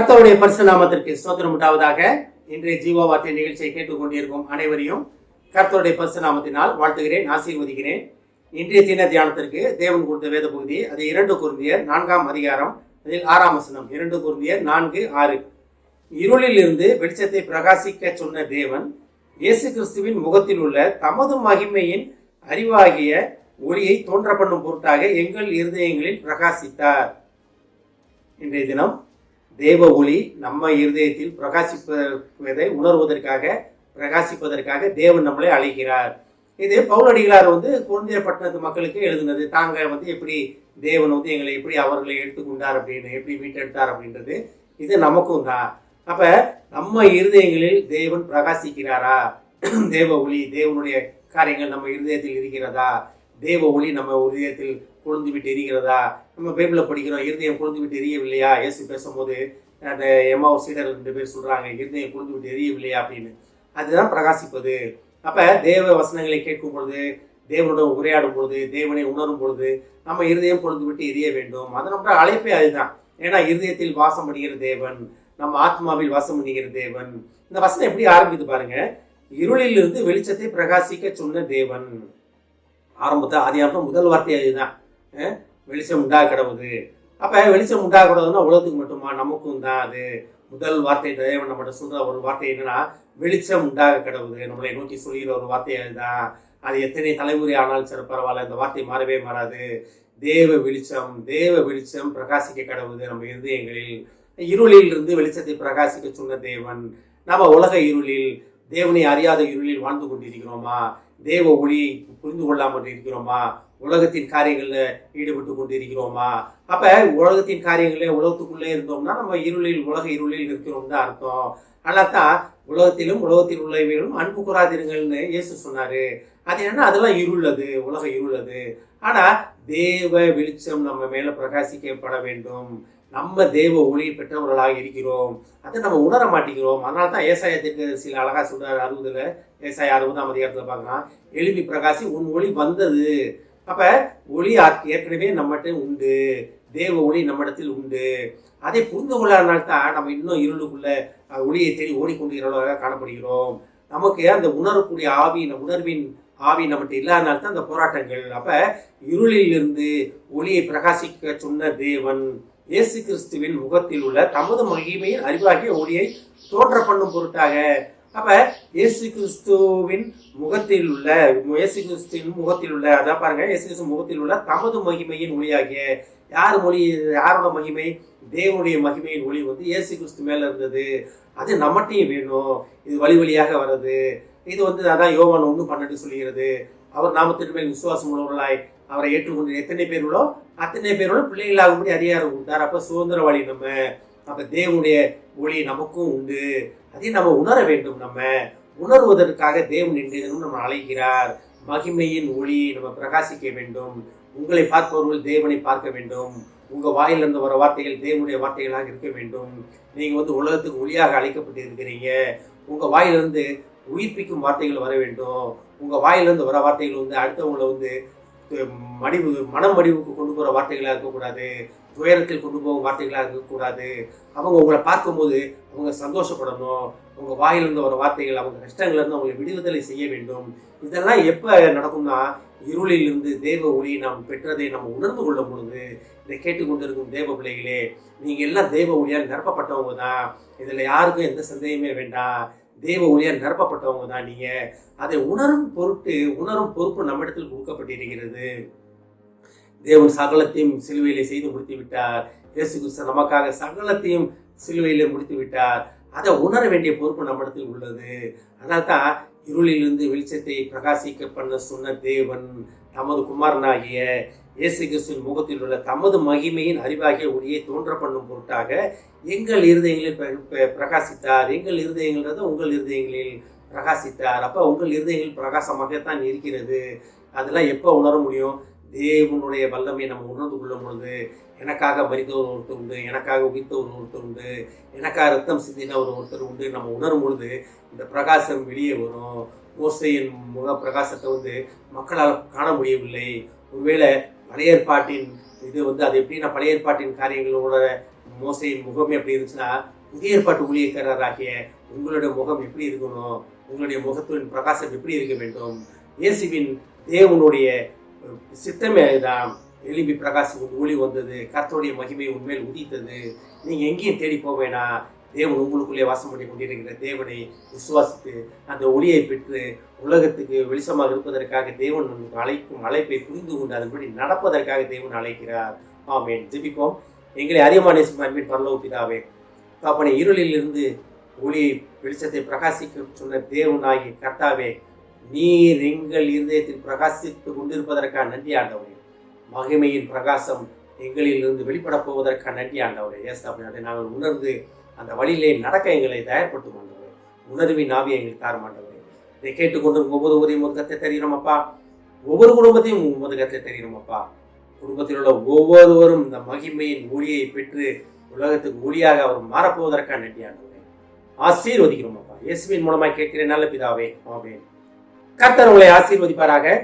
கர்த்தருடைய பரிசு நாமத்திற்கு ஸ்தோத்திரம் உண்டாவதாக. இன்றைய ஜீவ வார்த்தை நிகழ்ச்சியை கேட்டுக்கொண்டிருக்கும் அனைவரையும் கர்த்தருடைய பரிசு நாமத்தினால் வாழ்த்துகிறேன், ஆசீர்வதிக்கிறேன். இன்றைய தின தியானத்திற்கு தேவன் கொடுத்த வேத பகுதி அது 2 கொரிந்தியர் 4ஆம் அதிகாரம், அதில் 6ஆம் வசனம். 2 கொரிந்தியர் 4:6. இருளில் இருந்து வெளிச்சத்தை பிரகாசிக்க சொன்ன தேவன் இயேசு கிறிஸ்துவின் முகத்தில் உள்ள தமது மகிமையின் அறிவாகிய ஒளியை தோன்ற பண்ணும் பொருட்டாக எங்கள் இருதயங்களில் பிரகாசித்தார். இன்றைய தினம் தேவ ஒளி நம்ம இருதயத்தில் பிரகாசிப்பதை உணர்வதற்காக, பிரகாசிப்பதற்காக தேவன் நம்மளை அழைக்கிறார். இது பவுலடிகளார் கொரிந்தியர் பட்டணத்து மக்களுக்கு எழுதினது. தாங்க எப்படி தேவன் எங்களை எப்படி அவர்களை எடுத்துக்கொண்டார் அப்படின்னு, எப்படி மீட்டெடுத்தார் அப்படின்றது இது நமக்கும் தான். அப்ப நம்ம இருதயங்களில் தேவன் பிரகாசிக்கிறாரா? தேவ ஒளி, தேவனுடைய காரியங்கள் நம்ம இருதயத்தில் இருக்கிறதா? தேவ ஒளி நம்ம இருதயத்தில் கொழுந்து விட்டு எரிகிறதா? நம்ம பைபிள படிக்கிறோம், இருதயம் கொழுந்து விட்டு எரியவில்லையா? இயேசு பேசும்போது அந்த எம்மாவூர் சீடர் 2 பேர் சொல்றாங்க, இருதயம் கொழுந்து விட்டு எரியவில்லையா அப்படின்னு. அதுதான் பிரகாசிப்பது. அப்ப தேவ வசனங்களை கேட்கும் பொழுது, தேவனுடன் உரையாடும் பொழுது, தேவனை உணரும் பொழுது நம்ம இருதயம் கொழுந்து விட்டு எரிய வேண்டும். அது நம்ம அழைப்பே அதுதான். ஏன்னா இருதயத்தில் வாசம் பண்ணுகிற தேவன், நம்ம ஆத்மாவில் வாசம் பண்ணுகிற தேவன். இந்த வசனம் எப்படி ஆரம்பிக்குது பாருங்க. இருளில் இருந்து வெளிச்சத்தை பிரகாசிக்க சொன்ன தேவன். ஆரம்பத்தை ஆதியாகமம் முதல் வார்த்தை அதுதான், வெளிச்சம் உண்டாக கிடவுது. அப்ப வெளிச்சம் உண்டாக கூடாதுன்னா உலகத்துக்கு மட்டுமா? நமக்கும் தான். அது முதல் வார்த்தை தேவன் நம்மகிட்ட சொல்ற ஒரு வார்த்தை என்னன்னா, வெளிச்சம் உண்டாக கிடவுது. நம்மளை நோக்கி சொல்கிற ஒரு வார்த்தை அதுதான். அது எத்தனை தலைமுறை ஆனாலும் சரி பரவாயில்ல, இந்த வார்த்தை மாறவே மாறாது. தேவ வெளிச்சம், தேவ வெளிச்சம் பிரகாசிக்க கிடவுது நம்ம இருதயங்களில். இருளில் இருந்து வெளிச்சத்தை பிரகாசிக்க சொன்ன தேவன். நம்ம உலக இருளில், தேவனை அறியாத இருளில் வாழ்ந்து கொண்டிருக்கிறோமா? தேவ ஒளி புரிந்து கொள்ளாமல் இருக்கிறோமா? உலகத்தின் காரியங்கள்ல ஈடுபட்டு கொண்டு இருக்கிறோமா? அப்ப உலகத்தின் காரியங்களே, உலகத்துக்குள்ளே இருந்தோம்னா நம்ம இருளில், உலக இருளில் இருக்கிறோம் தான் அர்த்தம். ஆனால் தான் உலகத்திலும் உலகத்தில் உள்ளவைகளும் அன்பு கூறாதிருங்கள்னு இயேசு சொன்னாரு. அது என்ன? அதெல்லாம் இருளது, உலக இருளது. ஆனா தேவ வெளிச்சம் நம்ம மேல பிரகாசிக்கப்பட வேண்டும். நம்ம தேவ ஒளி பெற்றவர்களாக இருக்கிறோம். அதை நம்ம உணர மாட்டேங்கிறோம். அதனால தான் ஏசாயத்திற்கு சில அழகா சொல்றாரு. 60 ஏசாயா 60ஆம் அதிகாரத்துல பார்க்கலாம், எழுப்பி பிரகாசி உன் ஒளி வந்தது. அப்ப ஒளி ஏற்கனவே நம்மகிட்ட உண்டு, தேவ ஒளி நம்மிடத்தில் உண்டு. அதை புரிந்து கொள்ளாதனால்தான் நம்ம இன்னும் இருளுக்குள்ள ஒளியை தேடி ஓடிக்கொண்டிருக்கிறவர்களாக காணப்படுகிறோம். நமக்கு அந்த உணரக்கூடிய ஆவி, உணர்வின் ஆவி நம்மகிட்ட இல்லாதனால்தான் அந்த போராட்டங்கள். அப்ப இருளில் இருந்து ஒளியை பிரகாசிக்க சொன்ன தேவன் இயேசு கிறிஸ்துவின் முகத்தில் உள்ள தமது மகிமையின் அறிவாகிய ஒளியை தோன்ற பண்ணும் பொருட்டாக. அப்ப இயேசு கிறிஸ்துவின் முகத்தில் உள்ள அதான் பாருங்க, இயேசு கிறிஸ்து முகத்தில் உள்ள தமது மகிமையின் ஒளியாகிய, யாரோட மகிமை? தேவனுடைய மகிமையின் ஒளி இயேசு கிறிஸ்து மேல இருந்தது. அது நம்மகிட்டையும் வேணும். இது வழி வழியாக வர்றது. இது அதான் யோவான் 1:12 சொல்லுகிறது, அவர் நாமத்தின் மேல் விசுவாசம் உள்ளவர்களாய் அவரை ஏற்றுக்கொண்டு எத்தனை பேர்களோ அத்தனை பேரோட பிள்ளைகளாகும்படி அதிகாரம் கொடுத்தார். அப்ப சுதந்திரவாளி நம்ம. அப்ப தேவனுடைய ஒளி நமக்கும் உண்டு. அதை நம்ம உணர வேண்டும். நம்ம உணர்வதற்காக தேவன் இன்றைய தினம் நம்ம அழைக்கிறார். மகிமையின் ஒளி நம்ம பிரகாசிக்க வேண்டும். உங்களை பார்ப்பவர்கள் தேவனை பார்க்க வேண்டும். உங்க வாயிலிருந்து வர வார்த்தைகள் தேவனுடைய வார்த்தைகளாக இருக்க வேண்டும். நீங்க உலகத்துக்கு ஒளியாக அழைக்கப்பட்டு இருக்கிறீங்க. உங்க வாயிலிருந்து உயிர்ப்பிக்கும் வார்த்தைகள் வர வேண்டும். உங்க வாயிலிருந்து வர வார்த்தைகள் அடுத்தவங்களை மனம் மடிவுக்கு கொண்டு போகிற வார்த்தைகளாக இருக்கக்கூடாது. துயரத்தில் கொண்டு போகும் வார்த்தைகளாக இருக்கக்கூடாது. அவங்க உங்களை பார்க்கும்போது அவங்க சந்தோஷப்படணும். உங்க வாயிலிருந்து வர வார்த்தைகள் அவங்க கஷ்டங்கள்லேருந்து அவங்களை விடுதலை செய்ய வேண்டும். இதெல்லாம் எப்போ நடக்கும்னா, இருளில் இருந்து தேவ ஒளி நாம் பெற்றதை நம்ம உணர்ந்து கொள்ளும் பொழுது. இதை கேட்டுக்கொண்டிருக்கும் தேவ பிள்ளைகளே, நீங்க எல்லாம் தேவ ஒளியால் நிரப்பப்பட்டவங்க தான். இதுல யாருக்கும் எந்த சந்தேகமே வேண்டாம். தேவ ஒளியால் நிரப்பப்பட்டவங்க தான் நீங்க. அதை உணரும் பொறுப்பு நம்மிடத்தில் கொடுக்கப்பட்டிருக்கிறது. தேவன் சகலத்தையும் சிலுவையிலே செய்து முடித்து விட்டார். இயேசு கிறிஸ்து நமக்காக சகலத்தையும் சிலுவையிலே முடித்து விட்டார். அதை உணர வேண்டிய பொறுப்பு நம்மிடத்தில் உள்ளது. அதனால்தான் இருளிலிருந்து வெளிச்சத்தை பிரகாசிக்க பண்ண சொன்ன தேவன் தமது குமாரனாகிய இயேசு கிறிஸ்துவின் முகத்தில் உள்ள தமது மகிமையின் அறிவாகிய ஒளியை தோன்ற பண்ணும் பொருட்டாக எங்கள் இருதயங்களில் பிரகாசித்தார். எங்கள் இருதயங்கள்ன்றது உங்கள் இருதயங்களில் பிரகாசித்தார். அப்ப உங்கள் இருதயங்களில் பிரகாசமாகத்தான் இருக்கிறது. அதெல்லாம் எப்போ உணர முடியும்? தேவனுடைய வல்லமையை நம்ம உணர்ந்து கொள்ளும் பொழுது. எனக்காக மரித்தவர் ஒருத்தர் உண்டு, எனக்காக உயிர்த்தவர் ஒருத்தர் உண்டு, எனக்காக ரத்தம் சிந்தின ஒருத்தர் உண்டு. நம்ம உணரும் பொழுது இந்த பிரகாசம் வெளியே வரும். மோசையின் முக பிரகாசத்தை மக்களால் காண முடியவில்லை. ஒருவேளை பழைய ஏற்பாட்டின் இது அது எப்படின்னா, பழைய ஏற்பாட்டின் காரியங்களோட மோசையின் முகமே எப்படி இருந்துச்சுன்னா, புதிய ஏற்பாட்டு ஊழியக்காரராகிய உங்களுடைய முகம் எப்படி இருக்கணும், உங்களுடைய முகத்தின் பிரகாசம் எப்படி இருக்க வேண்டும். இயேசுவின் தேவனுடைய சித்தமே தான். எலும்பி பிரகாசம் ஒளி வந்தது, கர்த்தருடைய மகிமை உண்மையில் உதித்தது. நீங்க எங்கேயும் தேடி போக வேணாம். தேவன் உங்களுக்குள்ளே வாசம் பண்ணி கொண்டிருக்கிற தேவனை விசுவாசித்து அந்த ஒளியை பெற்று உலகத்துக்கு வெளிச்சமாக இருப்பதற்காக தேவன் அழைக்கும் அழைப்பை புரிந்து கொண்டு அதன்படி நடப்பதற்காக தேவன் அழைக்கிறார். ஆமென். ஜெபிப்போம். எங்களை அதிகமான அன்பின் பரலோக பிதாவே, தகப்பனே, இருளில் இருந்து ஒளியை வெளிச்சத்தை பிரகாசிக்க சொன்ன தேவனாகிய கர்த்தாவே, நீர் எங்கள் இருதயத்தில் பிரகாசித்து கொண்டிருப்பதற்காக நன்றி ஆண்டவரே. மகிமையின் பிரகாசம் எங்களில் இருந்து வெளிப்பட போவதற்காக நன்றி ஆண்டவரே. அதை நாங்கள் உணர்ந்து அந்த வழியிலே நடக்க எங்களை தயார்படுத்தும் ஆண்டவரே. உணர்வின் ஆவியை எங்களுக்கு தாரும் ஆண்டவரே. இதை கேட்டுக்கொண்டு ஒவ்வொரு ஊரையும் முதுகத்தை தெரிகிறோம் அப்பா. ஒவ்வொரு குடும்பத்தையும் முதுகத்தை தெரிகிறோம் அப்பா. குடும்பத்தில் உள்ள ஒவ்வொருவரும் இந்த மகிமையின் ஒளியை பெற்று உலகத்துக்கு ஒளியாக அவர் மாறப்போவதற்காக நன்றி ஆண்டவரே. ஆசீர்வதிக்கிறோம் அப்பா. இயேசுவின் மூலமாக கேட்கிறேன் நல்ல பிதாவே. ஆமென். கர்த்தர் உங்களை ஆசீர்வதிப்பாராக.